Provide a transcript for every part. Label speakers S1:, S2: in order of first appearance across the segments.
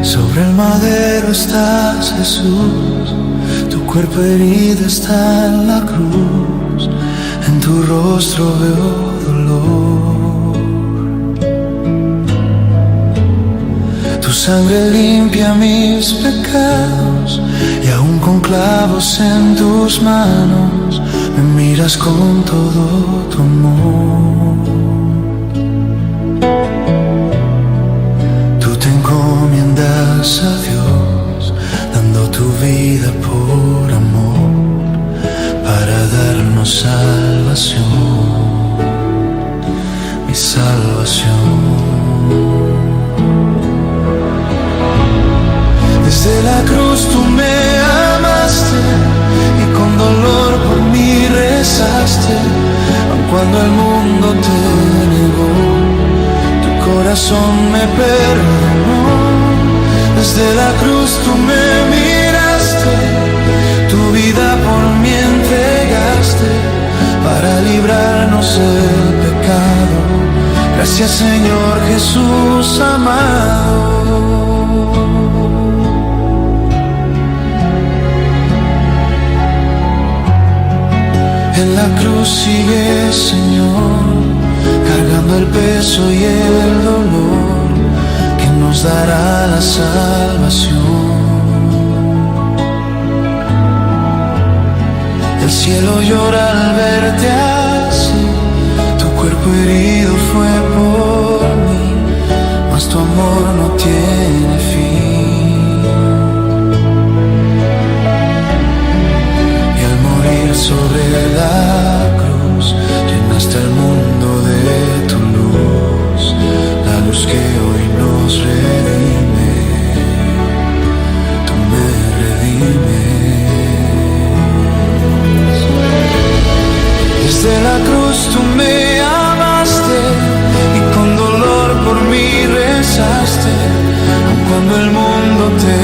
S1: Sobre el madero estás, Jesús, tu cuerpo herido está en la cruz, en tu rostro veo dolor. Tu sangre limpia mis pecados y aún con clavos en tus manos me miras con todo tu amor. Encomiendas a Dios, dando tu vida por amor, para darnos salvación, mi salvación. Desde la cruz tú me amaste y con dolor por mí rezaste, aun cuando el mundo te negó. Corazón me perdonó. Desde la cruz tú me miraste, tu vida por mí entregaste, para librarnos del pecado. Gracias Señor Jesús amado. En la cruz sigues, Señor, cargando el peso y el dolor que nos dará la salvación. El cielo llora al verte así, tu cuerpo herido fue por mí, mas tu amor no tiene fin. Y al morir sobre la cruz, llenaste el mundo de tu luz, la luz que hoy nos redime, tú me redimes. Desde la cruz tú me amaste y con dolor por mí rezaste, aun cuando el mundo te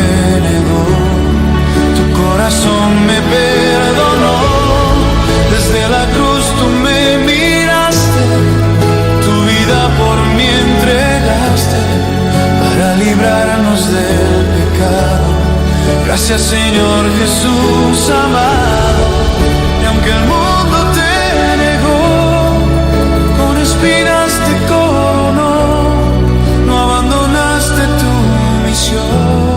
S1: negó, tu corazón me perdonó. Desde la cruz tú me miraste, tu vida por mí entregaste, para librarnos del pecado. Gracias Señor Jesús amado. Y aunque el mundo te negó, con espinas te coronó, no abandonaste tu misión.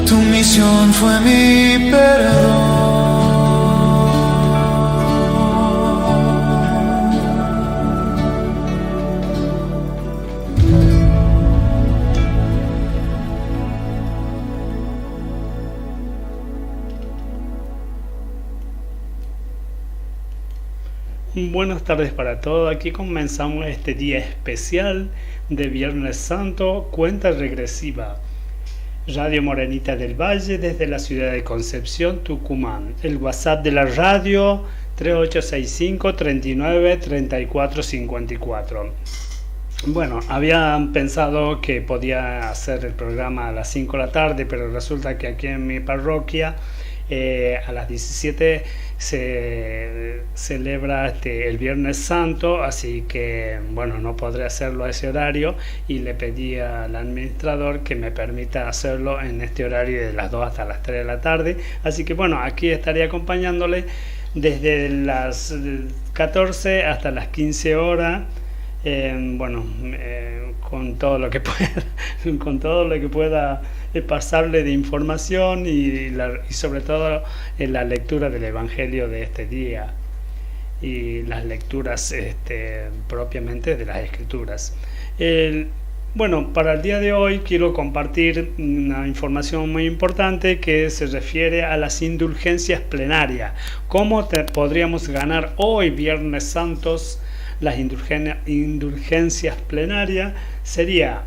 S1: Tu misión fue mi perdón.
S2: Buenas tardes para todos. Aquí comenzamos este día especial de Viernes Santo, cuenta regresiva. Radio Morenita del Valle desde la ciudad de Concepción, Tucumán. El WhatsApp de la radio 3865 39 34 54. Bueno, había pensado que podía hacer el programa a las 5 de la tarde, pero resulta que aquí en mi parroquia a las 17 se celebra el Viernes Santo, así que bueno, no podré hacerlo a ese horario y le pedí al administrador que me permita hacerlo en este horario de las 2 hasta las 3 de la tarde, así que bueno, aquí estaré acompañándole desde las 14 hasta las 15 horas. Con todo lo que pueda pasarle de información y sobre todo en la lectura del Evangelio de este día y las lecturas propiamente de las Escrituras. Para el día de hoy quiero compartir una información muy importante que se refiere a las indulgencias plenarias. ¿Cómo podríamos ganar hoy, Viernes Santos, las indulgencias plenarias sería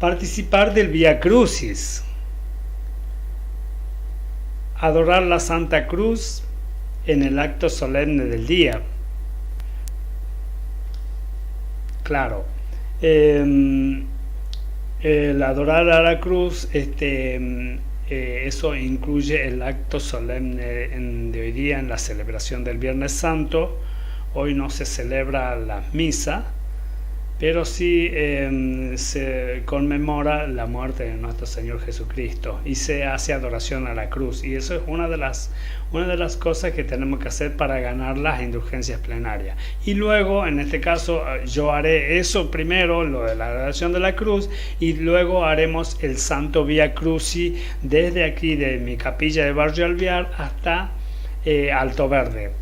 S2: participar del Vía Crucis, adorar la Santa Cruz en el acto solemne del día. Claro, el adorar a la cruz, eso incluye el acto solemne de hoy día en la celebración del Viernes Santo. Hoy no se celebra la misa, pero sí se conmemora la muerte de nuestro Señor Jesucristo y se hace adoración a la cruz, y eso es una de las cosas que tenemos que hacer para ganar las indulgencias plenarias. Y luego, en este caso, yo haré eso primero, lo de la adoración de la cruz, y luego haremos el Santo Vía Crucis desde aquí de mi capilla de Barrio Alvear hasta Alto Verde.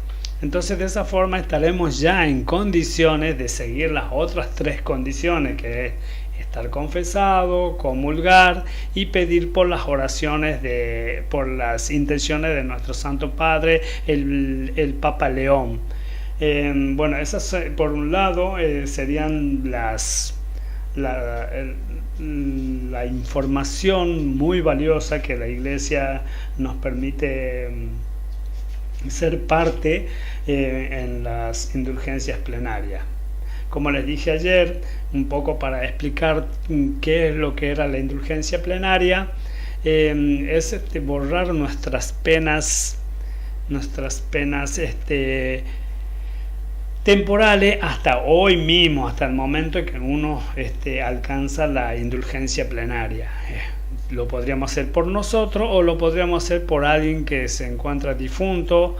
S2: Entonces, de esa forma estaremos ya en condiciones de seguir las otras 3 condiciones, que es estar confesado, comulgar y pedir por las oraciones, por las intenciones de nuestro Santo Padre, el Papa León. Bueno, esas por un lado serían la información muy valiosa que la Iglesia nos permite ser parte en las indulgencias plenarias. Como les dije ayer, un poco para explicar qué es lo que era la indulgencia plenaria, es borrar nuestras penas temporales hasta hoy mismo, hasta el momento en que uno alcanza la indulgencia plenaria. Lo podríamos hacer por nosotros o lo podríamos hacer por alguien que se encuentra difunto,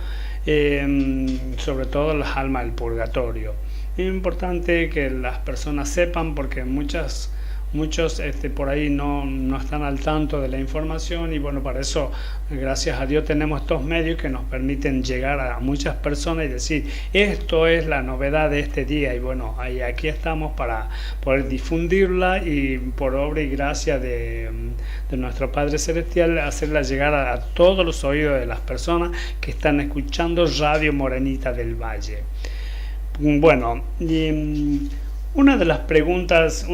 S2: sobre todo las almas del purgatorio. Es importante que las personas sepan, porque muchos por ahí no están al tanto de la información, y bueno, para eso, gracias a Dios, tenemos estos medios que nos permiten llegar a muchas personas y decir, esto es la novedad de este día, y bueno, aquí estamos para poder difundirla y por obra y gracia de nuestro Padre Celestial hacerla llegar a todos los oídos de las personas que están escuchando Radio Morenita del Valle. Bueno, una de las preguntas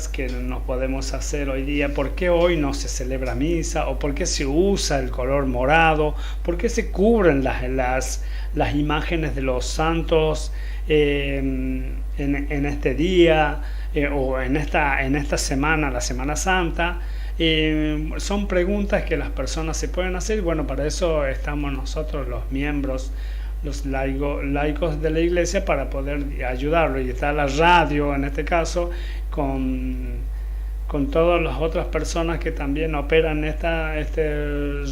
S2: que nos podemos hacer hoy día: ¿por qué hoy no se celebra misa? ¿O por qué se usa el color morado? ¿Por qué se cubren las imágenes de los santos en este día o en esta semana, la Semana Santa? Son preguntas que las personas se pueden hacer, y bueno, para eso estamos nosotros, los miembros, los laicos de la Iglesia, para poder ayudarlo. Y está la radio, en este caso, con todas las otras personas que también operan esta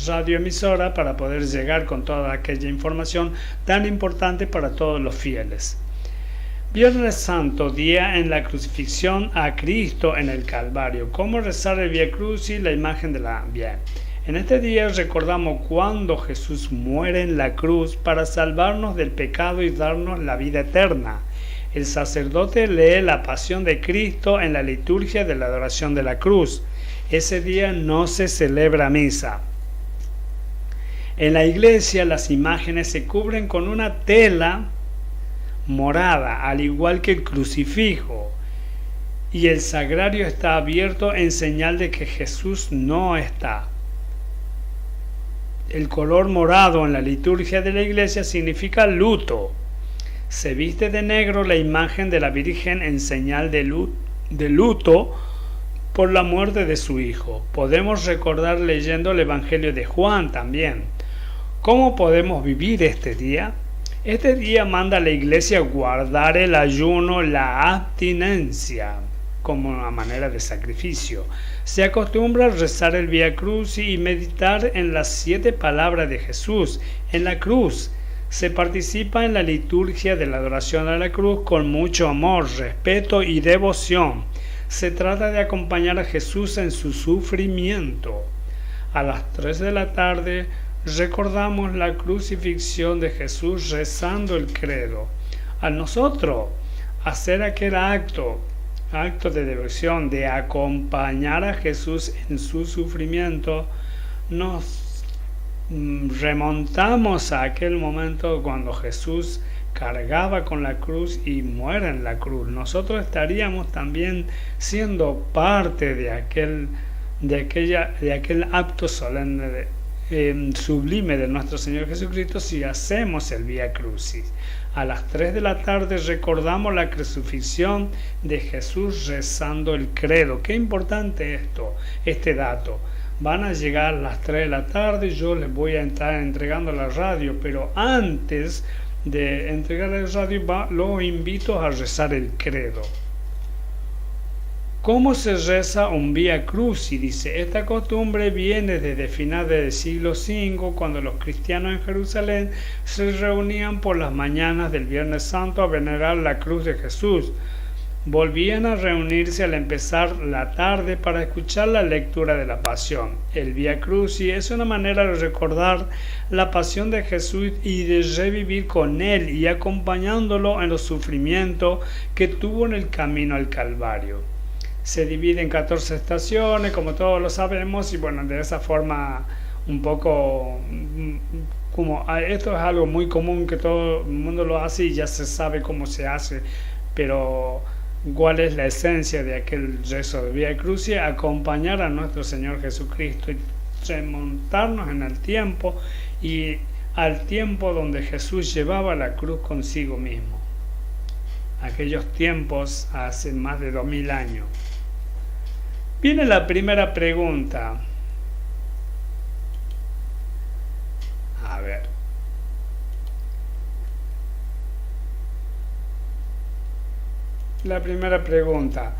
S2: radioemisora, para poder llegar con toda aquella información tan importante para todos los fieles. Viernes Santo, día en la crucifixión a Cristo en el Calvario. ¿Cómo rezar el Vía Crucis, la imagen de la Vía? En este día recordamos cuando Jesús muere en la cruz para salvarnos del pecado y darnos la vida eterna. El sacerdote lee la pasión de Cristo en la liturgia de la adoración de la cruz. Ese día no se celebra misa. En la iglesia las imágenes se cubren con una tela morada, al igual que el crucifijo, y el sagrario está abierto en señal de que Jesús no está. El color morado en la liturgia de la iglesia significa luto. Se viste de negro la imagen de la Virgen en señal de luto por la muerte de su hijo. Podemos recordar leyendo el Evangelio de Juan también. ¿Cómo podemos vivir este día? Este día manda a la iglesia guardar el ayuno, la abstinencia, como una manera de sacrificio. Se acostumbra a rezar el Vía Crucis y meditar en las 7 palabras de Jesús en la cruz. Se participa en la liturgia de la adoración a la cruz con mucho amor, respeto y devoción. Se trata de acompañar a Jesús en su sufrimiento. A las 3 de la tarde recordamos la crucifixión de Jesús rezando el credo. A nosotros hacer aquel acto de devoción, de acompañar a Jesús en su sufrimiento, nos remontamos a aquel momento cuando Jesús cargaba con la cruz y muere en la cruz. Nosotros estaríamos también siendo parte de aquel acto solemne sublime de nuestro Señor Jesucristo si hacemos el Vía Crucis. A las 3 de la tarde recordamos la crucifixión de Jesús rezando el credo. Qué importante este dato. Van a llegar las 3 de la tarde, yo les voy a estar entregando la radio, pero antes de entregar el radio los invito a rezar el credo. ¿Cómo se reza un Vía Crucis? Dice, esta costumbre viene desde finales del siglo V, cuando los cristianos en Jerusalén se reunían por las mañanas del Viernes Santo a venerar la cruz de Jesús. Volvían a reunirse al empezar la tarde para escuchar la lectura de la Pasión. El Vía Crucis es una manera de recordar la pasión de Jesús y de revivir con Él y acompañándolo en los sufrimientos que tuvo en el camino al Calvario. Se divide en 14 estaciones, como todos lo sabemos, y bueno, de esa forma un poco, como esto es algo muy común que todo el mundo lo hace y ya se sabe cómo se hace, pero ¿cuál es la esencia de aquel rezo de Vía Crucis? Acompañar a nuestro Señor Jesucristo y remontarnos en el tiempo y al tiempo donde Jesús llevaba la cruz consigo mismo. Aquellos tiempos hace más de 2000 años. Viene la primera pregunta. A ver. La primera pregunta.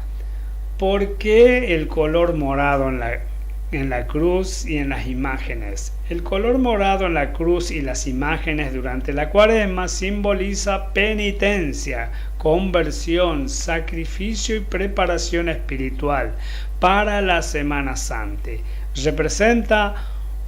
S2: ¿Por qué el color morado en la cruz y en las imágenes? El color morado en la cruz y las imágenes durante la Cuaresma simboliza penitencia, conversión, sacrificio y preparación espiritual para la Semana Santa. Representa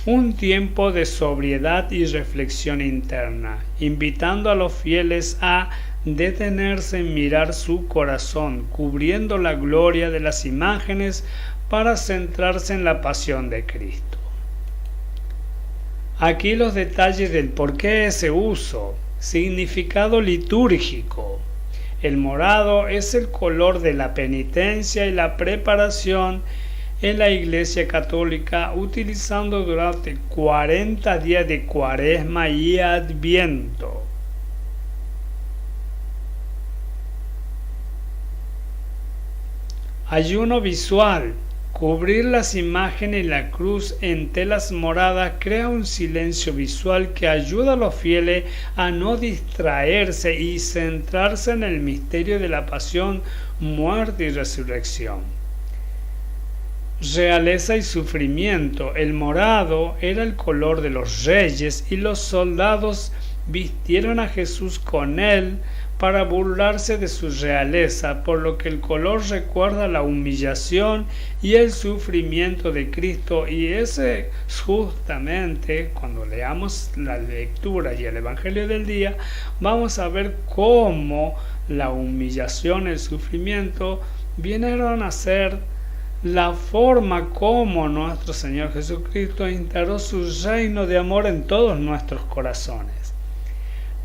S2: un tiempo de sobriedad y reflexión interna, invitando a los fieles a detenerse en mirar su corazón, cubriendo la gloria de las imágenes para centrarse en la pasión de Cristo. Aquí los detalles del porqué de ese uso. Significado litúrgico. El morado es el color de la penitencia y la preparación en la Iglesia Católica, utilizando durante 40 días de Cuaresma y Adviento. Ayuno visual. Cubrir las imágenes y la cruz en telas moradas crea un silencio visual que ayuda a los fieles a no distraerse y centrarse en el misterio de la pasión, muerte y resurrección. Realeza y sufrimiento. El morado era el color de los reyes y los soldados vistieron a Jesús con él para burlarse de su realeza, por lo que el color recuerda la humillación y el sufrimiento de Cristo, y ese justamente, cuando leamos la lectura y el Evangelio del día, vamos a ver cómo la humillación y el sufrimiento vinieron a ser la forma como nuestro Señor Jesucristo instaló su reino de amor en todos nuestros corazones.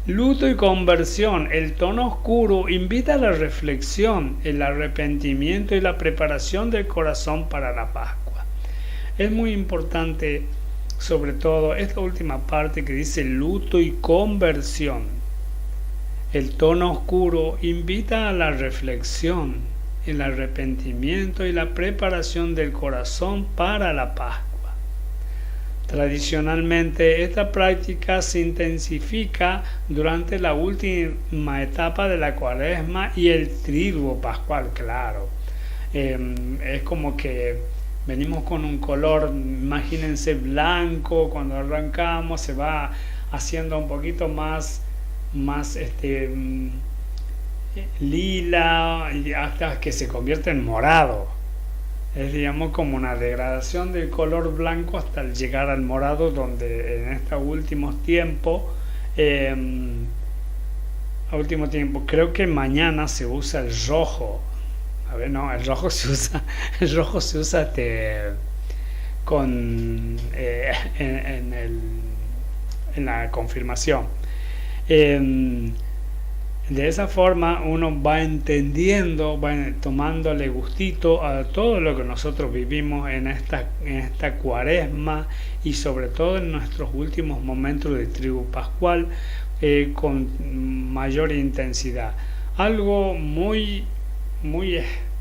S2: Luto y conversión. El tono oscuro invita a la reflexión, el arrepentimiento y la preparación del corazón para la Pascua. Es muy importante, sobre todo, esta última parte que dice luto y conversión. El tono oscuro invita a la reflexión, el arrepentimiento y la preparación del corazón para la Pascua. Tradicionalmente, esta práctica se intensifica durante la última etapa de la Cuaresma y el triduo pascual, claro. Es como que venimos con un color, imagínense, blanco, cuando arrancamos se va haciendo un poquito más lila, y hasta que se convierte en morado. Es, digamos, como una degradación del color blanco hasta llegar al morado, donde en estos últimos tiempos, creo que mañana se usa el rojo. A ver, no, el rojo se usa con en la confirmación. De esa forma uno va entendiendo, va tomándole gustito a todo lo que nosotros vivimos en esta cuaresma y sobre todo en nuestros últimos momentos de triduo pascual con mayor intensidad. Algo muy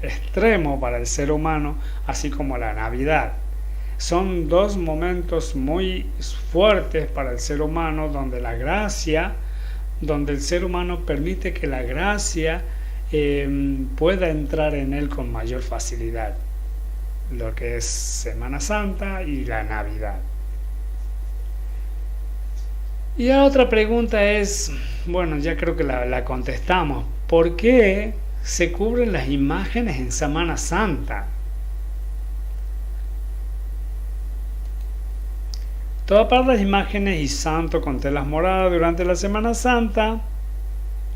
S2: extremo para el ser humano, así como la Navidad. Son dos momentos muy fuertes para el ser humano donde el ser humano permite que la gracia pueda entrar en él con mayor facilidad, lo que es Semana Santa y la Navidad. Y la otra pregunta es, bueno, ya creo que la contestamos, ¿por qué se cubren las imágenes en Semana Santa? Tapar las imágenes y santos con telas moradas durante la Semana Santa,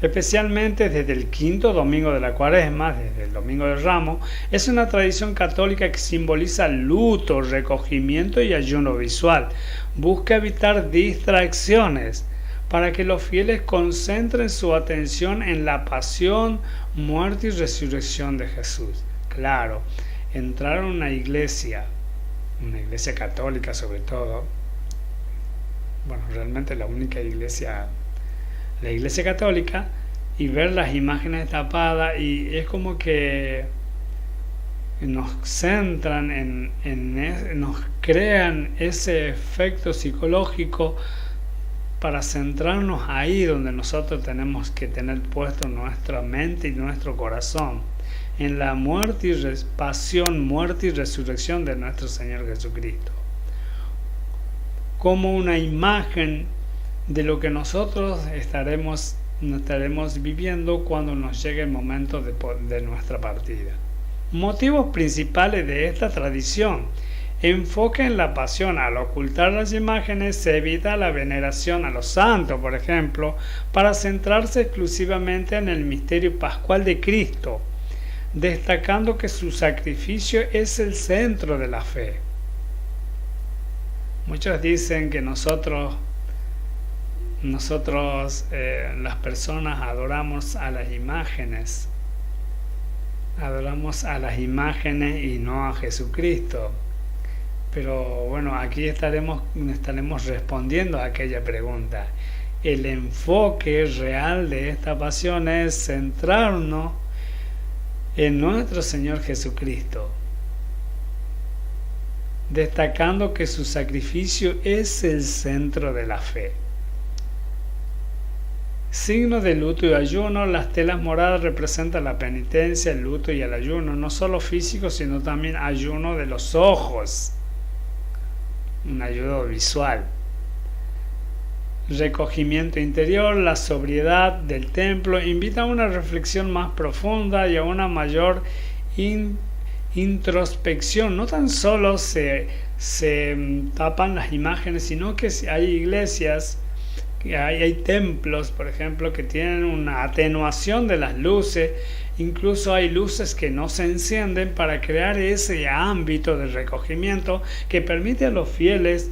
S2: especialmente desde el quinto domingo de la Cuaresma, desde el Domingo de Ramos, es una tradición católica que simboliza luto, recogimiento y ayuno visual. Busca evitar distracciones para que los fieles concentren su atención en la pasión, muerte y resurrección de Jesús. Claro, entrar a una iglesia católica sobre todo, bueno, realmente la única iglesia, la iglesia católica, y ver las imágenes tapadas, y es como que nos centran nos crean ese efecto psicológico para centrarnos ahí donde nosotros tenemos que tener puesto nuestra mente y nuestro corazón, en la pasión, muerte y resurrección de nuestro Señor Jesucristo, como una imagen de lo que nosotros estaremos viviendo cuando nos llegue el momento de nuestra partida. Motivos principales de esta tradición: enfoque en la pasión. Al ocultar las imágenes se evita la veneración a los santos, por ejemplo, para centrarse exclusivamente en el misterio pascual de Cristo, destacando que su sacrificio es el centro de la fe. Muchos dicen que nosotros las personas adoramos a las imágenes y no a Jesucristo. Pero bueno, aquí estaremos respondiendo a aquella pregunta. El enfoque real de esta pasión es centrarnos en nuestro Señor Jesucristo, destacando que su sacrificio es el centro de la fe. Signo de luto y ayuno. Las telas moradas representan la penitencia, el luto y el ayuno, no solo físico, sino también ayuno de los ojos, un ayuno visual. Recogimiento interior. La sobriedad del templo invita a una reflexión más profunda y a una mayor introspección. No tan solo se tapan las imágenes, sino que hay iglesias, hay templos, por ejemplo, que tienen una atenuación de las luces. Incluso hay luces que no se encienden para crear ese ámbito de recogimiento que permite a los fieles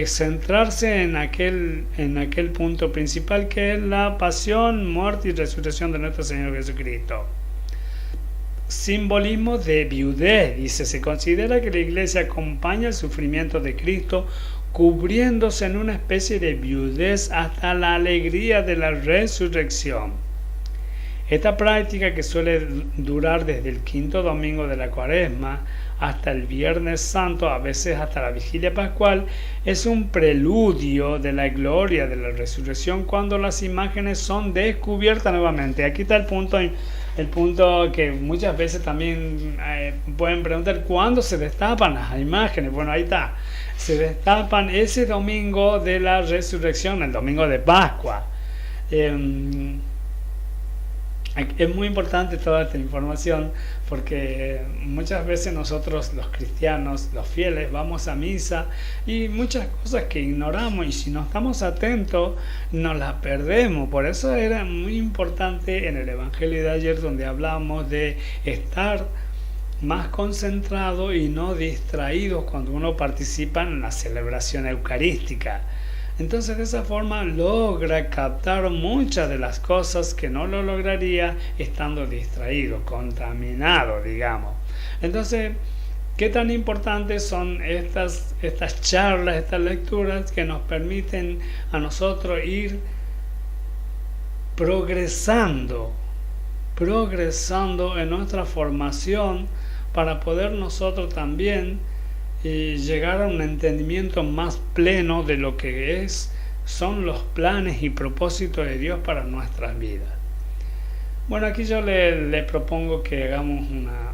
S2: centrarse en aquel punto principal, que es la pasión, muerte y resurrección de nuestro Señor Jesucristo. Simbolismo de viudez. Dice, se considera que la iglesia acompaña el sufrimiento de Cristo cubriéndose en una especie de viudez hasta la alegría de la resurrección. Esta práctica, que suele durar desde el quinto domingo de la Cuaresma hasta el Viernes Santo, a veces hasta la Vigilia Pascual, es un preludio de la gloria de la resurrección cuando las imágenes son descubiertas nuevamente. Aquí está el punto que muchas veces también pueden preguntar: ¿cuándo se destapan las imágenes? Bueno, ahí está. Se destapan ese domingo de la resurrección, el domingo de Pascua. Es muy importante toda esta información, porque muchas veces nosotros, los cristianos, los fieles, vamos a misa y muchas cosas que ignoramos, y si no estamos atentos nos las perdemos. Por eso era muy importante en el Evangelio de ayer, donde hablamos de estar más concentrado y no distraídos cuando uno participa en la celebración eucarística. Entonces de esa forma logra captar muchas de las cosas que no lo lograría estando distraído, contaminado, digamos. Entonces, ¿qué tan importantes son estas charlas, estas lecturas que nos permiten a nosotros ir progresando en nuestra formación para poder nosotros también llegar a un entendimiento más pleno de lo que son los planes y propósitos de Dios para nuestras vidas? Bueno, aquí yo le propongo que hagamos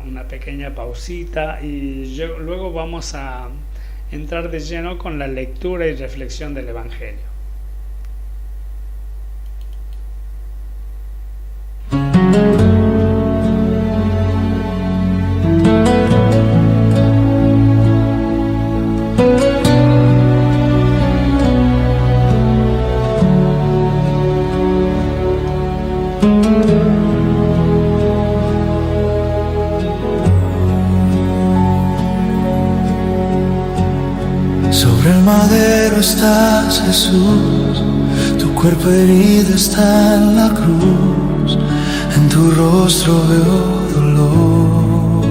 S2: una pequeña pausita y luego vamos a entrar de lleno con la lectura y reflexión del Evangelio.
S1: Sobre el madero estás, Jesús, tu cuerpo herido está en la cruz, en tu rostro veo dolor.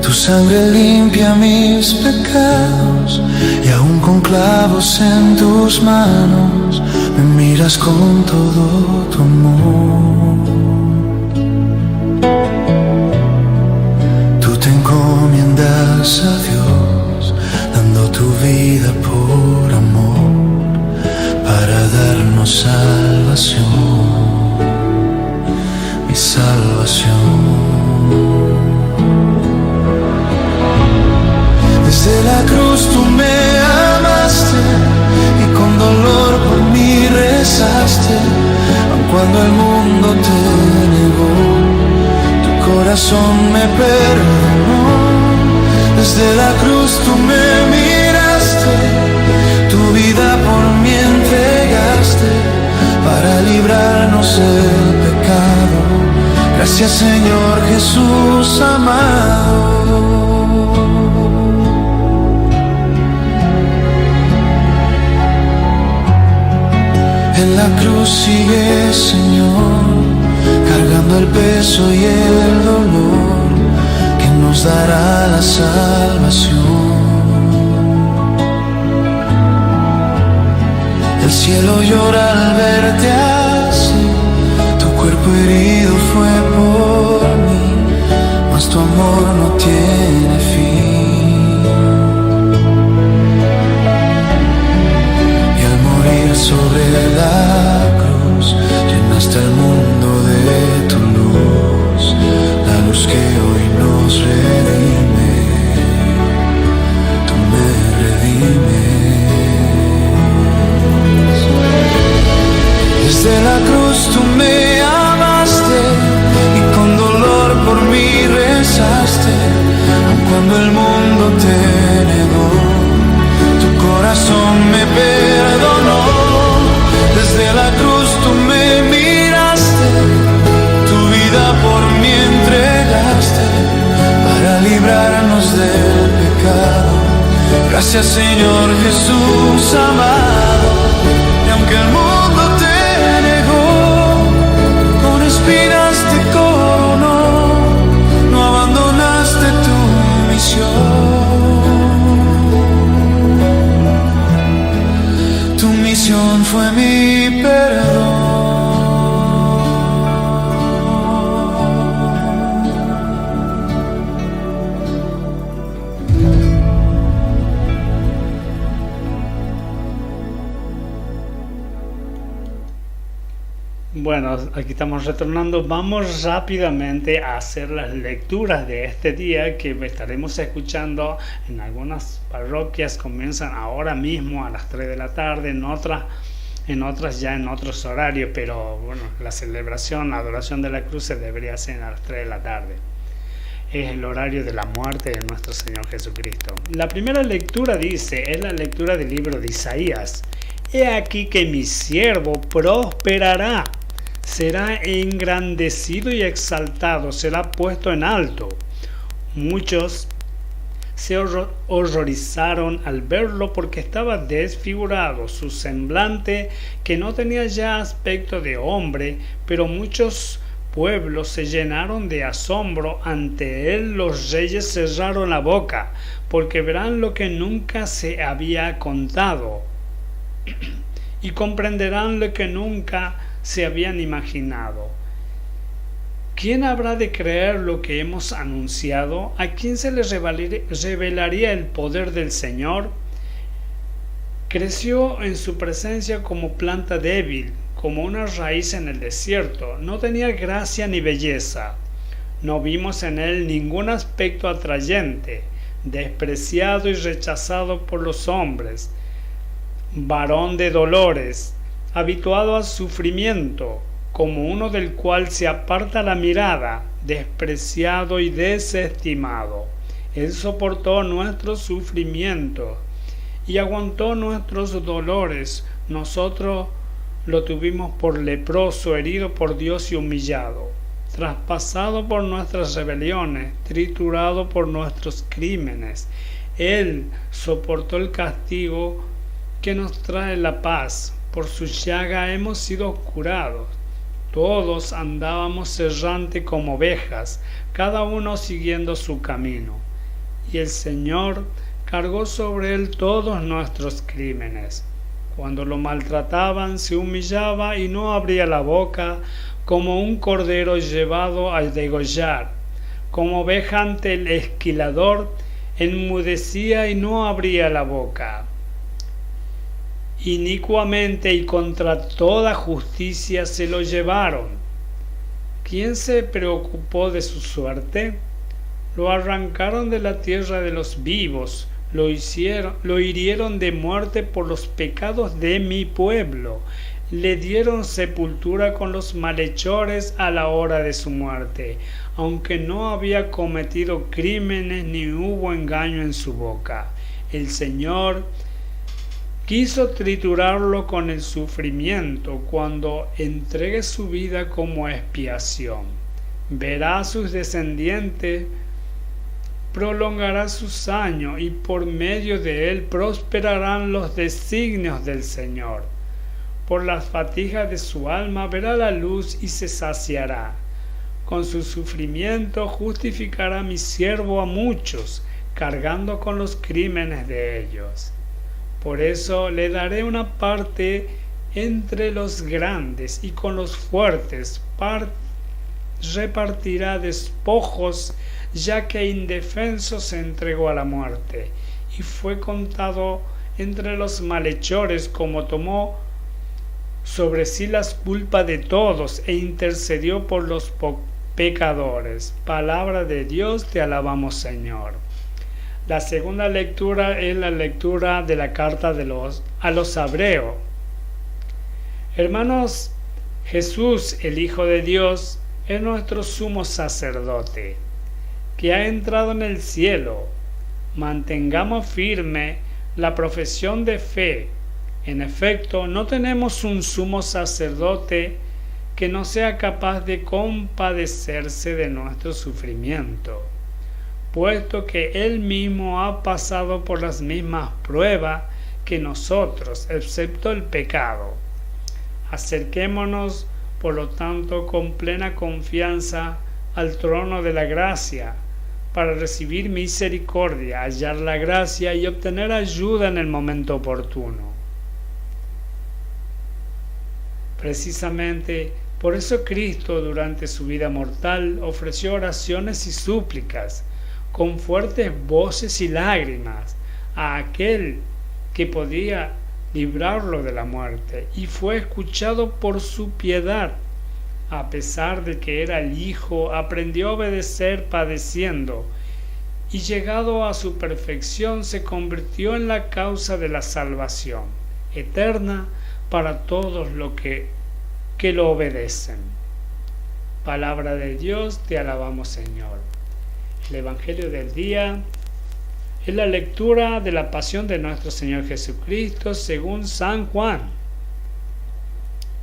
S1: Tu sangre limpia mis pecados y aún con clavos en tus manos me miras con todo tu amor. Encomiendas a Dios, dando tu vida por amor, para darnos salvación, mi salvación. Desde la cruz tú me amaste y con dolor por mí rezaste, aun cuando el mundo te negó. Corazón me perdonó, desde la cruz tú me miraste, tu vida por mí entregaste, para librarnos del pecado. Gracias Señor Jesús amado. En la cruz sigue Señor, cargando el peso y el dolor que nos dará la salvación. El cielo llora al verte así, tu cuerpo herido fue por mí, mas tu amor no tiene fin. Y al morir sobre la cruz, llenaste el mundo de tu luz, la luz que hoy nos redime, tú me redimes. Desde la cruz tú me amaste y con dolor por mí rezaste, aun cuando el mundo te negó, tu corazón me perdonó. Desde la cruz tú me miraste, tu vida por mí entregaste, para librarnos del pecado. Gracias Señor Jesús amado. Y aunque el mundo te negó, con espinas te coronó, no abandonaste tu misión. Tu misión fue mi perdón.
S2: Bueno, aquí estamos retornando. Vamos rápidamente a hacer las lecturas de este día que estaremos escuchando en algunas parroquias. Comienzan ahora mismo a las 3 de la tarde, en otras ya en otros horarios, pero bueno, la celebración, la adoración de la cruz se debería hacer a las 3 de la tarde. Es el horario de la muerte de nuestro Señor Jesucristo. La primera lectura es la lectura del libro de Isaías. He aquí que mi siervo prosperará, será engrandecido y exaltado, será puesto en alto. Muchos se horrorizaron al verlo porque estaba desfigurado su semblante, que no tenía ya aspecto de hombre, pero muchos pueblos se llenaron de asombro ante él. Los reyes cerraron la boca, porque verán lo que nunca se había contado, y comprenderán lo que nunca se habían imaginado. ¿Quién habrá de creer lo que hemos anunciado? ¿A quién se le revelaría el poder del Señor? Creció en su presencia como planta débil, como una raíz en el desierto. No tenía gracia ni belleza. No vimos en él ningún aspecto atrayente, despreciado y rechazado por los hombres, varón de dolores, habituado al sufrimiento, como uno del cual se aparta la mirada, despreciado y desestimado. Él soportó nuestros sufrimientos y aguantó nuestros dolores. Nosotros lo tuvimos por leproso, herido por Dios y humillado, traspasado por nuestras rebeliones, triturado por nuestros crímenes. Él soportó el castigo que nos trae la paz. Por su llaga hemos sido curados. Todos andábamos errante como ovejas, cada uno siguiendo su camino. Y el Señor cargó sobre él todos nuestros crímenes. Cuando lo maltrataban, se humillaba y no abría la boca, como un cordero llevado a degollar. Como oveja ante el esquilador, enmudecía y no abría la boca. Inicuamente y contra toda justicia se lo llevaron. ¿Quién se preocupó de su suerte? Lo arrancaron de la tierra de los vivos, lo hirieron de muerte por los pecados de mi pueblo, le dieron sepultura con los malhechores a la hora de su muerte, aunque no había cometido crímenes ni hubo engaño en su boca. El Señor quiso triturarlo con el sufrimiento cuando entregue su vida como expiación. Verá a sus descendientes, prolongará sus años y por medio de él prosperarán los designios del Señor. Por las fatigas de su alma verá la luz y se saciará. Con su sufrimiento justificará mi siervo a muchos, cargando con los crímenes de ellos. Por eso le daré una parte entre los grandes y con los fuertes repartirá despojos, ya que indefenso se entregó a la muerte y fue contado entre los malhechores, como tomó sobre sí las culpas de todos e intercedió por los pecadores. Palabra de Dios, te alabamos, Señor. La segunda lectura es la lectura de la carta a los Hebreos. Hermanos, Jesús, el Hijo de Dios, es nuestro sumo sacerdote, que ha entrado en el cielo. Mantengamos firme la profesión de fe. En efecto, no tenemos un sumo sacerdote que no sea capaz de compadecerse de nuestro sufrimiento, puesto que Él mismo ha pasado por las mismas pruebas que nosotros, excepto el pecado. Acerquémonos, por lo tanto, con plena confianza al trono de la gracia, para recibir misericordia, hallar la gracia y obtener ayuda en el momento oportuno. Precisamente por eso Cristo, durante su vida mortal, ofreció oraciones y súplicas con fuertes voces y lágrimas a aquel que podía librarlo de la muerte, y fue escuchado por su piedad. A pesar de que era el Hijo, aprendió a obedecer padeciendo, y llegado a su perfección se convirtió en la causa de la salvación eterna para todos los que lo obedecen. Palabra de Dios, te alabamos, Señor. El Evangelio del día es la lectura de la pasión de nuestro Señor Jesucristo según San Juan.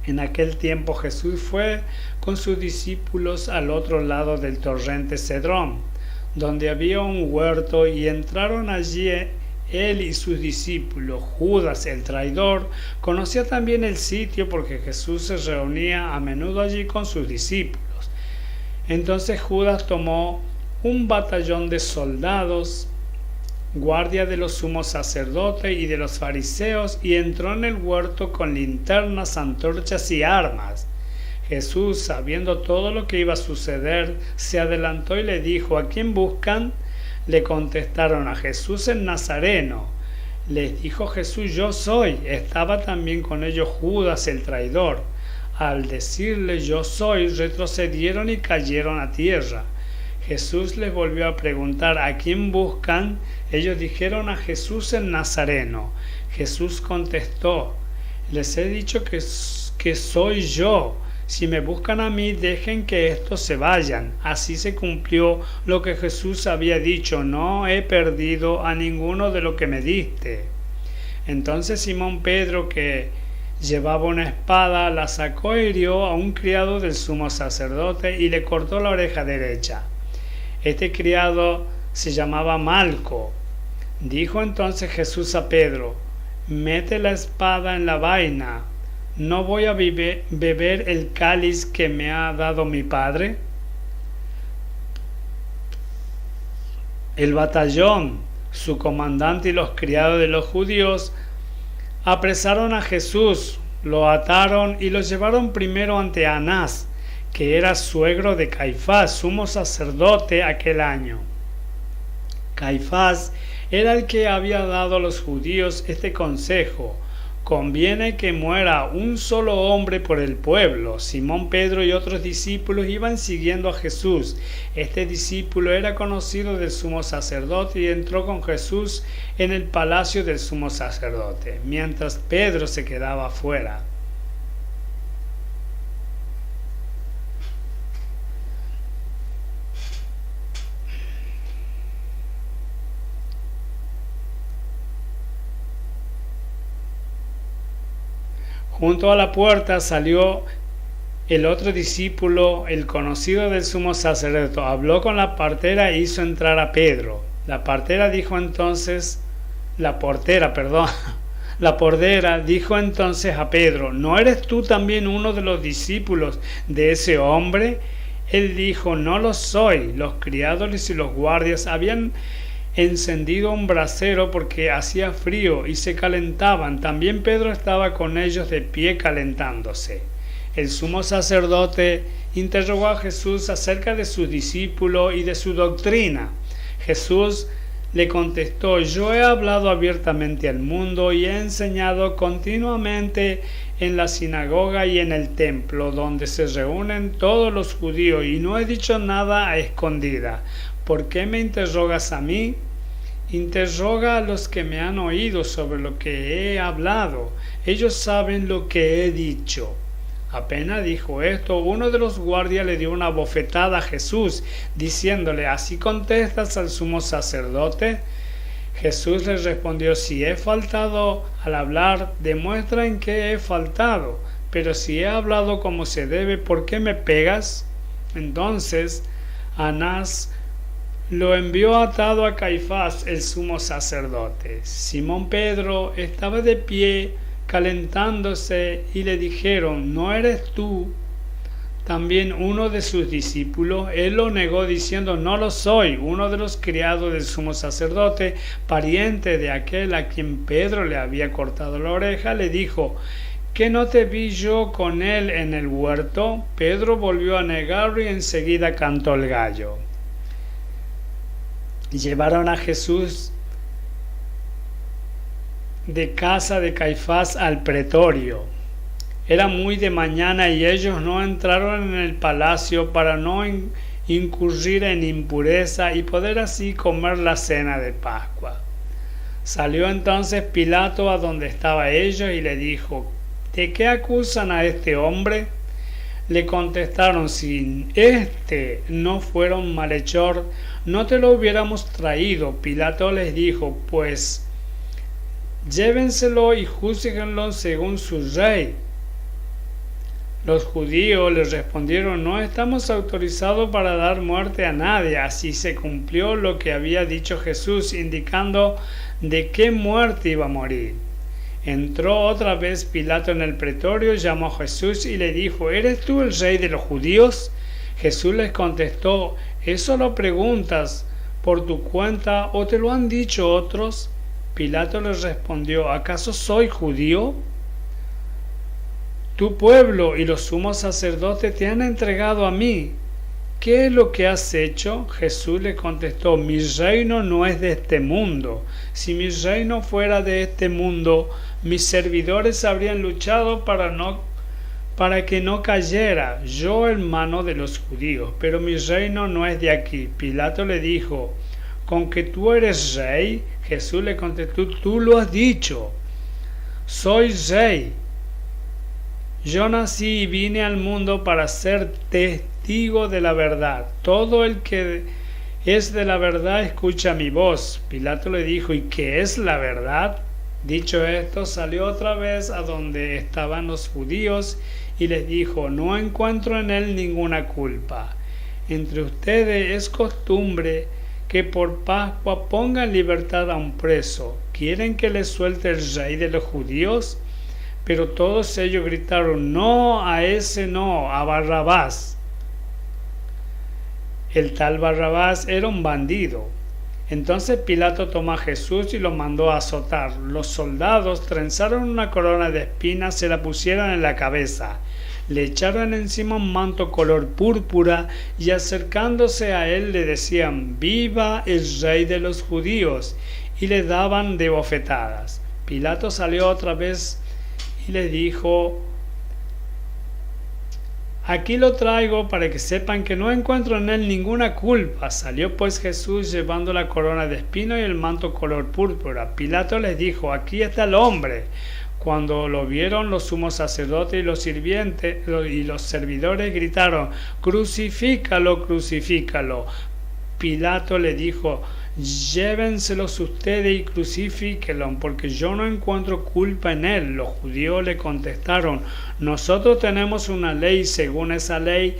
S2: En aquel tiempo Jesús fue con sus discípulos al otro lado del torrente Cedrón, donde había un huerto, y entraron allí él y sus discípulos. Judas, el traidor, conocía también el sitio porque Jesús se reunía a menudo allí con sus discípulos. Entonces Judas tomó un batallón de soldados, guardia de los sumos sacerdotes y de los fariseos, y entró en el huerto con linternas, antorchas y armas. Jesús, sabiendo todo lo que iba a suceder, se adelantó y le dijo: ¿A quién buscan? Le contestaron: a Jesús el Nazareno. Les dijo Jesús: yo soy. Estaba también con ellos Judas el traidor. Al decirle: yo soy, retrocedieron y cayeron a tierra. Jesús les volvió a preguntar: ¿a quién buscan? Ellos dijeron: a Jesús el Nazareno. Jesús contestó: les he dicho que soy yo. Si me buscan a mí, dejen que estos se vayan. Así se cumplió lo que Jesús había dicho: no he perdido a ninguno de lo que me diste. Entonces Simón Pedro, que llevaba una espada, la sacó e hirió a un criado del sumo sacerdote y le cortó la oreja derecha. Este criado se llamaba Malco. Dijo entonces Jesús a Pedro: mete la espada en la vaina. ¿No voy a beber el cáliz que me ha dado mi Padre? El batallón, su comandante y los criados de los judíos apresaron a Jesús, lo ataron y lo llevaron primero ante Anás, que era suegro de Caifás, sumo sacerdote aquel año. Caifás era el que había dado a los judíos este consejo: conviene que muera un solo hombre por el pueblo. Simón Pedro y otros discípulos iban siguiendo a Jesús. Este discípulo era conocido del sumo sacerdote y entró con Jesús en el palacio del sumo sacerdote, mientras Pedro se quedaba afuera. Junto a la puerta salió el otro discípulo, el conocido del sumo sacerdote. Habló con la partera e hizo entrar a Pedro. La portera dijo entonces a Pedro: ¿no eres tú también uno de los discípulos de ese hombre? Él dijo: no lo soy. Los criados y los guardias habían encendido un brasero porque hacía frío y se calentaban. También Pedro estaba con ellos de pie calentándose. El sumo sacerdote interrogó a Jesús acerca de sus discípulos y de su doctrina. Jesús le contestó: yo he hablado abiertamente al mundo y he enseñado continuamente en la sinagoga y en el templo, donde se reúnen todos los judíos, y no he dicho nada a escondida. ¿Por qué me interrogas a mí? Interroga a los que me han oído sobre lo que he hablado. Ellos saben lo que he dicho. Apenas dijo esto, uno de los guardias le dio una bofetada a Jesús, diciéndole: ¿así contestas al sumo sacerdote? Jesús le respondió: si he faltado al hablar, demuestra en qué he faltado. Pero si he hablado como se debe, ¿por qué me pegas? Entonces Anás lo envió atado a Caifás, el sumo sacerdote. Simón Pedro estaba de pie calentándose y le dijeron: ¿no eres tú también uno de sus discípulos? Él lo negó diciendo: no lo soy. Uno de los criados del sumo sacerdote, pariente de aquel a quien Pedro le había cortado la oreja, le dijo: ¿que no te vi yo con él en el huerto? Pedro volvió a negarlo y enseguida cantó el gallo. Llevaron a Jesús de casa de Caifás al pretorio. Era muy de mañana y ellos no entraron en el palacio para no incurrir en impureza y poder así comer la cena de Pascua. Salió entonces Pilato a donde estaban ellos y le dijo: ¿de qué acusan a este hombre? Le contestaron: si este no fuera un malhechor, no te lo hubiéramos traído. Pilato les dijo: pues llévenselo y júzguenlo según su rey. Los judíos les respondieron: no estamos autorizados para dar muerte a nadie. Así se cumplió lo que había dicho Jesús, indicando de qué muerte iba a morir. Entró otra vez Pilato en el pretorio, llamó a Jesús y le dijo: ¿eres tú el rey de los judíos? Jesús les contestó: ¿eso lo preguntas por tu cuenta o te lo han dicho otros? Pilato les respondió: ¿acaso soy judío? Tu pueblo y los sumos sacerdotes te han entregado a mí. ¿Qué es lo que has hecho? Jesús le contestó: mi reino no es de este mundo. Si mi reino fuera de este mundo, mis servidores habrían luchado para que no cayera yo en mano de los judíos, pero mi reino no es de aquí. Pilato le dijo: ¿con que tú eres rey? Jesús le contestó: tú lo has dicho, soy rey. Yo nací y vine al mundo para ser testigo de la verdad. Todo el que es de la verdad escucha mi voz. Pilato le dijo: ¿y qué es la verdad? Dicho esto, salió otra vez a donde estaban los judíos y les dijo: no encuentro en él ninguna culpa. Entre ustedes es costumbre que por Pascua ponga en libertad a un preso. ¿Quieren que les suelte el rey de los judíos? Pero todos ellos gritaron: no, a ese no, a Barrabás. El tal Barrabás era un bandido. Entonces Pilato tomó a Jesús y lo mandó a azotar. Los soldados trenzaron una corona de espinas, se la pusieron en la cabeza, le echaron encima un manto color púrpura y acercándose a él le decían: viva el rey de los judíos, y le daban de bofetadas. Pilato salió otra vez y le dijo: aquí lo traigo para que sepan que no encuentro en él ninguna culpa. Salió pues Jesús llevando la corona de espinos y el manto color púrpura. Pilato les dijo: aquí está el hombre. Cuando lo vieron, los sumos sacerdotes y los sirvientes y los servidores gritaron: crucifícalo, crucifícalo. Pilato le dijo: llévenselos ustedes y crucifíquenlo, porque yo no encuentro culpa en él. Los judíos le contestaron: nosotros tenemos una ley, según esa ley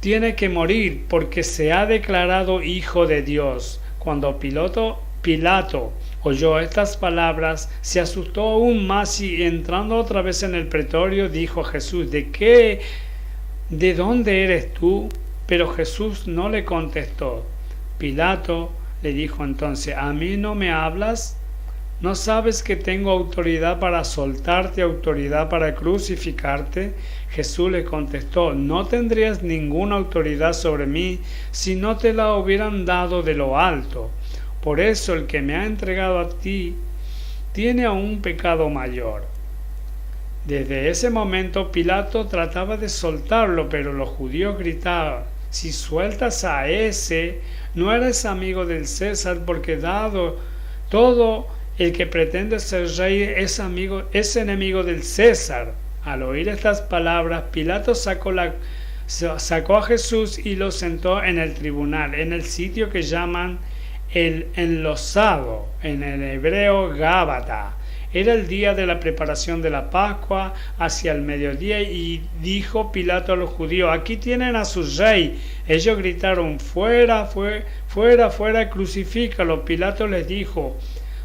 S2: tiene que morir, porque se ha declarado hijo de Dios. Cuando Pilato oyó estas palabras, se asustó aún más y entrando otra vez en el pretorio, dijo a Jesús: ¿de dónde eres tú? Pero Jesús no le contestó. Pilato le dijo entonces: ¿a mí no me hablas? ¿No sabes que tengo autoridad para soltarte, autoridad para crucificarte? Jesús le contestó: no tendrías ninguna autoridad sobre mí si no te la hubieran dado de lo alto. Por eso el que me ha entregado a ti tiene aún un pecado mayor. Desde ese momento Pilato trataba de soltarlo, pero los judíos gritaban: si sueltas a ese, no eres amigo del César, porque dado todo el que pretende ser rey es enemigo del César. Al oír estas palabras, Pilato sacó a Jesús y lo sentó en el tribunal, en el sitio que llaman el enlosado, en el hebreo Gábata. Era el día de la preparación de la Pascua, hacia el mediodía, y dijo Pilato a los judíos: aquí tienen a su rey. Ellos gritaron: fuera, fuera, fuera, crucifícalo. Pilato les dijo: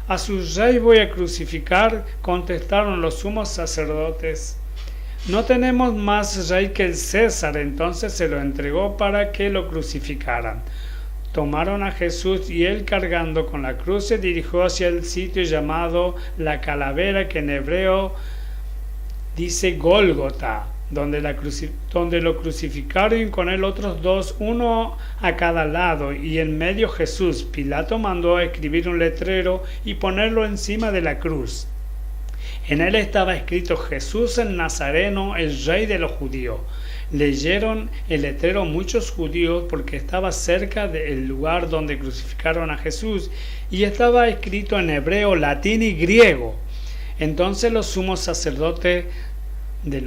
S2: ¿a su rey voy a crucificar? Contestaron los sumos sacerdotes: no tenemos más rey que el César. Entonces se lo entregó para que lo crucificaran. Tomaron a Jesús y él, cargando con la cruz, se dirigió hacia el sitio llamado la Calavera, que en hebreo dice Gólgota, donde lo crucificaron, y con él otros dos, uno a cada lado, y en medio Jesús. Pilato mandó a escribir un letrero y ponerlo encima de la cruz. En él estaba escrito: Jesús el Nazareno, el rey de los judíos. Leyeron el letrero muchos judíos, porque estaba cerca del lugar donde crucificaron a Jesús, y estaba escrito en hebreo, latín y griego. Entonces los sumos sacerdotes de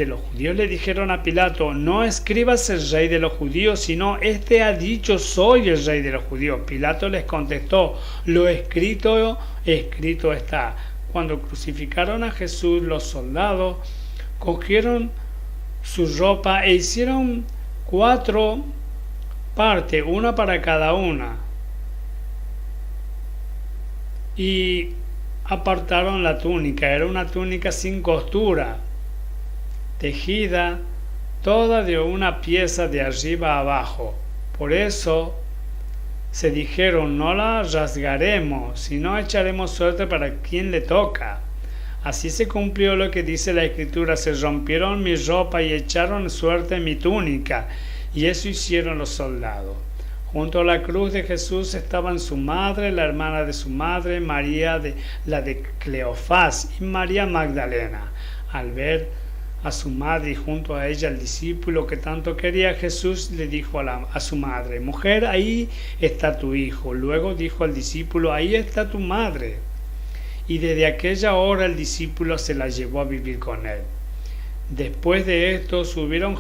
S2: los judíos le dijeron a Pilato: no escribas el rey de los judíos, sino este ha dicho: soy el rey de los judíos. Pilato les contestó: lo escrito, escrito está. Cuando crucificaron a Jesús, los soldados cogieron su ropa e hicieron 4 partes, una para cada una, y apartaron la túnica. Era una túnica sin costura, tejida toda de una pieza de arriba a abajo. Por eso se dijeron: no la rasgaremos, sino echaremos suerte para quien le toca. Así se cumplió lo que dice la Escritura: se rompieron mi ropa y echaron suerte en mi túnica. Y eso hicieron los soldados. Junto a la cruz de Jesús estaban su madre, la hermana de su madre, María la de Cleofás, y María Magdalena. Al ver a su madre y junto a ella al discípulo que tanto quería, Jesús le dijo a su madre: mujer, ahí está tu hijo. Luego dijo al discípulo: ahí está tu madre. Y desde aquella hora el discípulo se la llevó a vivir con él. Después de esto sabiendo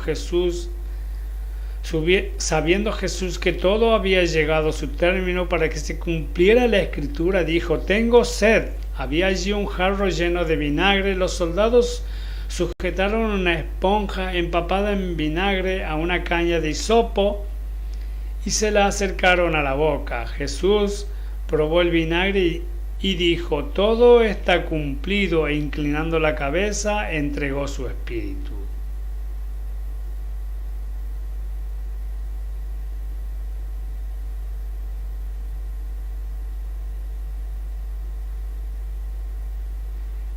S2: Jesús que todo había llegado a su término, para que se cumpliera la Escritura, dijo: tengo sed. Había allí un jarro lleno de vinagre. Los soldados sujetaron una esponja empapada en vinagre a una caña de hisopo y se la acercaron a la boca. Jesús probó el vinagre y dijo: todo está cumplido, e inclinando la cabeza entregó su espíritu.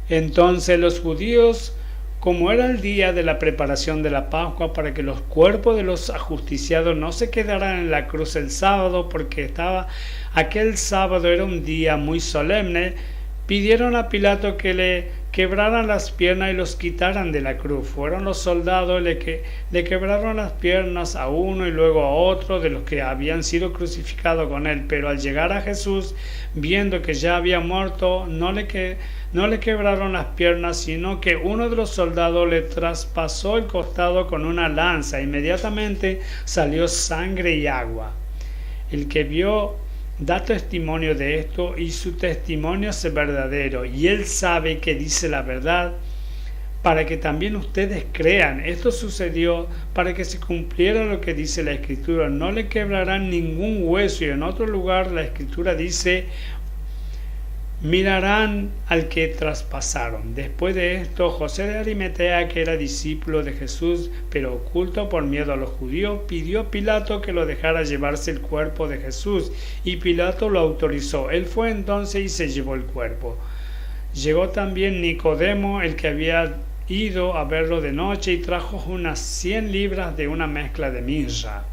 S2: Entonces los judíos, como era el día de la preparación de la Pascua, para que los cuerpos de los ajusticiados no se quedaran en la cruz el sábado, porque aquel sábado era un día muy solemne, pidieron a Pilato que le quebraran las piernas y los quitaran de la cruz. Fueron los soldados que le quebraron las piernas a uno y luego a otro de los que habían sido crucificados con él. Pero al llegar a Jesús, viendo que ya había muerto, no le quebraron las piernas, sino que uno de los soldados le traspasó el costado con una lanza. Inmediatamente salió sangre y agua. El que vio da testimonio de esto, y su testimonio es verdadero, y él sabe que dice la verdad, para que también ustedes crean. Esto sucedió para que se cumpliera lo que dice la Escritura: no le quebrarán ningún hueso. Y en otro lugar la Escritura dice: mirarán al que traspasaron. Después de esto, José de Arimatea, que era discípulo de Jesús, pero oculto por miedo a los judíos, pidió a Pilato que lo dejara llevarse el cuerpo de Jesús, y Pilato lo autorizó. Él fue entonces y se llevó el cuerpo. Llegó también Nicodemo, el que había ido a verlo de noche, y trajo unas 100 libras de una mezcla de mirra.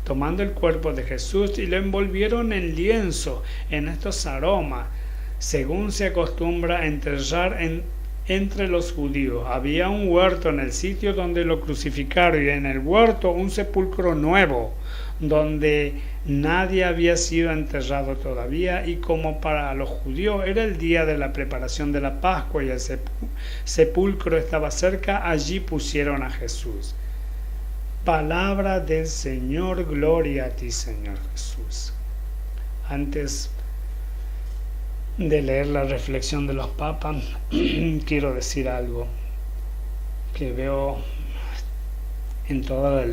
S2: Tomando el cuerpo de Jesús, y lo envolvieron en lienzo, en estos aromas, según se acostumbra enterrar entre los judíos. Había un huerto en el sitio donde lo crucificaron, y en el huerto un sepulcro nuevo, donde nadie había sido enterrado todavía. Y como para los judíos era el día de la preparación de la Pascua y el sepulcro estaba cerca, allí pusieron a Jesús. Palabra del Señor. Gloria a ti, Señor Jesús. Antes de leer la reflexión de los papas, quiero decir algo que veo en toda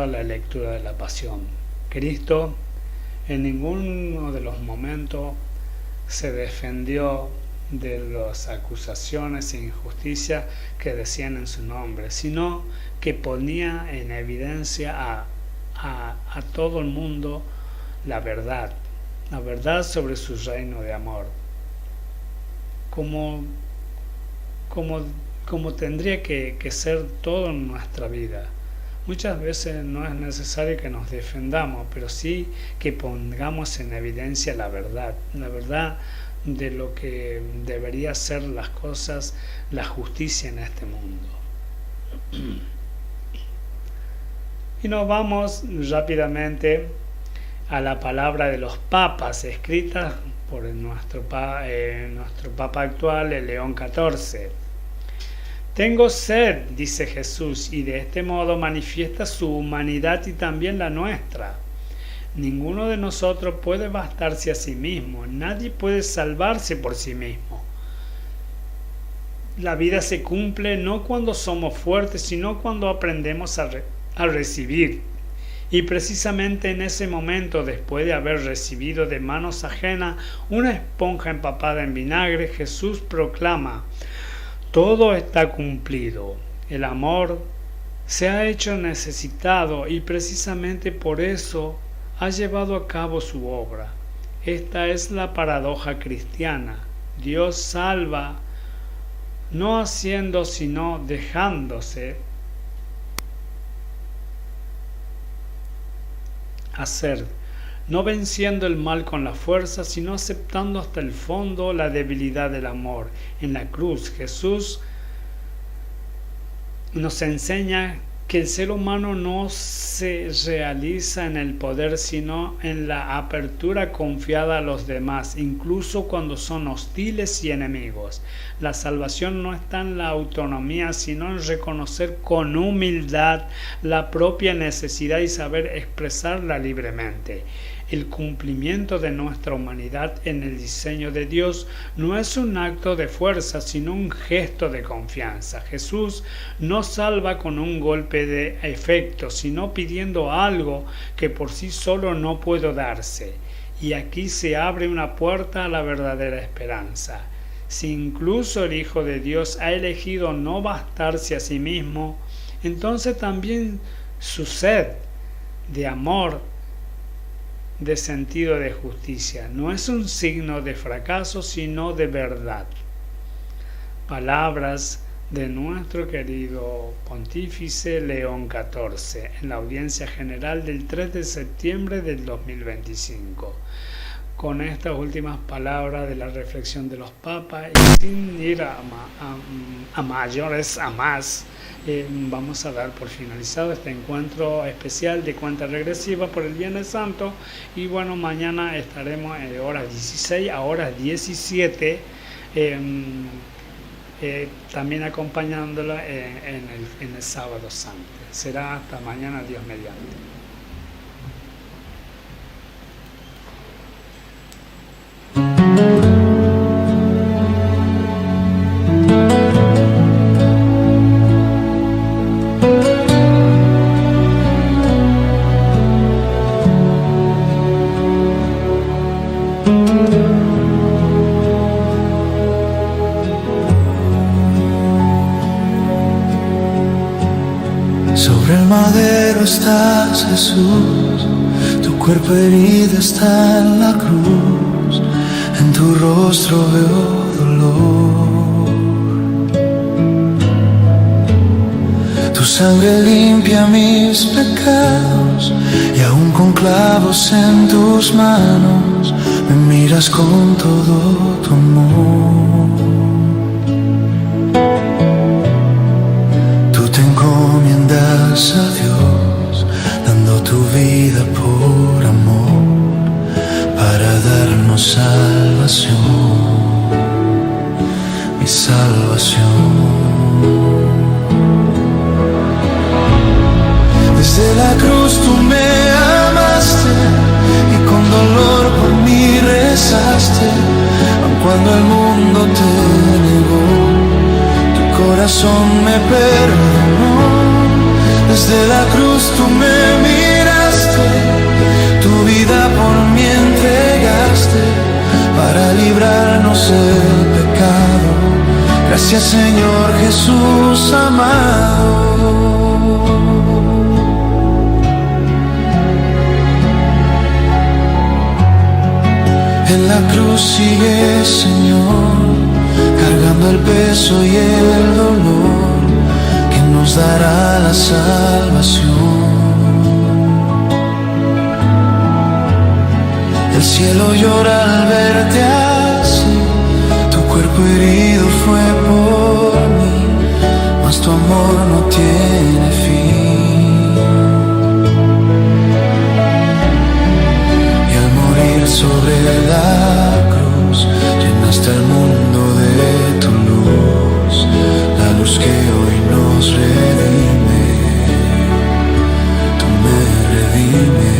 S2: la lectura de la Pasión. Cristo en ninguno de los momentos se defendió de las acusaciones e injusticias que decían en su nombre, sino que ponía en evidencia a todo el mundo la verdad sobre su reino de amor, como tendría que ser todo en nuestra vida. Muchas veces no es necesario que nos defendamos, pero sí que pongamos en evidencia la verdad de lo que debería ser las cosas, la justicia en este mundo. Y nos vamos rápidamente a la palabra de los papas, escrita por nuestro papa actual, el León XIV. Tengo sed, dice Jesús, y de este modo manifiesta su humanidad y también la nuestra. Ninguno de nosotros puede bastarse a sí mismo, nadie puede salvarse por sí mismo. La vida se cumple no cuando somos fuertes, sino cuando aprendemos a recibir. Y precisamente en ese momento, después de haber recibido de manos ajenas una esponja empapada en vinagre, Jesús proclama: todo está cumplido. El amor se ha hecho necesitado y precisamente por eso ha llevado a cabo su obra. Esta es la paradoja cristiana. Dios salva no haciendo sino dejándose hacer, no venciendo el mal con la fuerza, sino aceptando hasta el fondo la debilidad del amor. En la cruz, Jesús nos enseña que el ser humano no se realiza en el poder, sino en la apertura confiada a los demás, incluso cuando son hostiles y enemigos. La salvación no está en la autonomía, sino en reconocer con humildad la propia necesidad y saber expresarla libremente. El cumplimiento de nuestra humanidad en el diseño de Dios no es un acto de fuerza, sino un gesto de confianza. Jesús no salva con un golpe de efecto, sino pidiendo algo que por sí solo no puede darse. Y aquí se abre una puerta a la verdadera esperanza. Si incluso el Hijo de Dios ha elegido no bastarse a sí mismo, entonces también su sed de amor, de sentido de justicia, no es un signo de fracaso, sino de verdad. Palabras de nuestro querido Pontífice León XIV en la audiencia general del 3 de septiembre del 2025. Con estas últimas palabras de la reflexión de los papas y sin ir a mayores, a más, vamos a dar por finalizado este encuentro especial de cuenta regresiva por el Viernes Santo. Y bueno, mañana estaremos de horas 16 a horas 17 también acompañándola en el Sábado Santo. Será hasta mañana, Dios mediante.
S1: Sobre el madero estás, Jesús, tu cuerpo herido está en la cruz, en tu rostro veo dolor. Tu sangre limpia mis pecados y aún con clavos en tus manos me miras con todo tu amor. Encomiendas a Dios, dando tu vida por amor, para darnos salvación, mi salvación. Desde la cruz tú me amaste y con dolor por mí rezaste, aun cuando el mundo te negó, corazón me perdonó. Desde la cruz tú me miraste, tu vida por mí entregaste, para librarnos del pecado. Gracias, Señor Jesús amado. En la cruz sigue, Señor, cargando el peso y el dolor que nos dará la salvación. El cielo llora al verte así, tu cuerpo herido fue por mí, mas tu amor no tiene fin. Y al morir sobre la cruz, llenaste el mundo de tu luz, la luz que hoy nos redime, tú me redimes.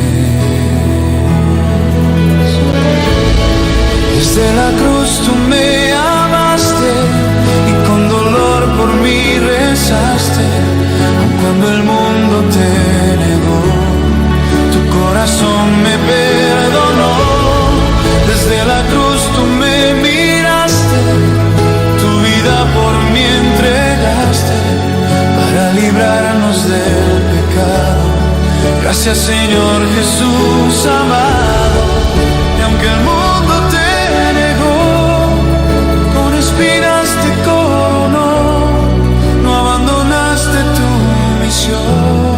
S1: Desde la cruz tú me amaste y con dolor te negó, tu corazón me perdonó. Desde la cruz tú me miraste, tu vida por mí entregaste, para librarnos del pecado. Gracias Señor Jesús amado. Y aunque el mundo te negó, con espinas te coronó, no abandonaste tu misión.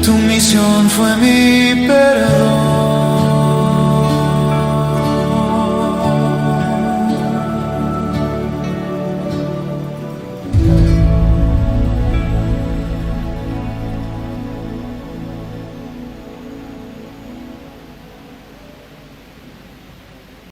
S1: Tu misión fue mi perdón.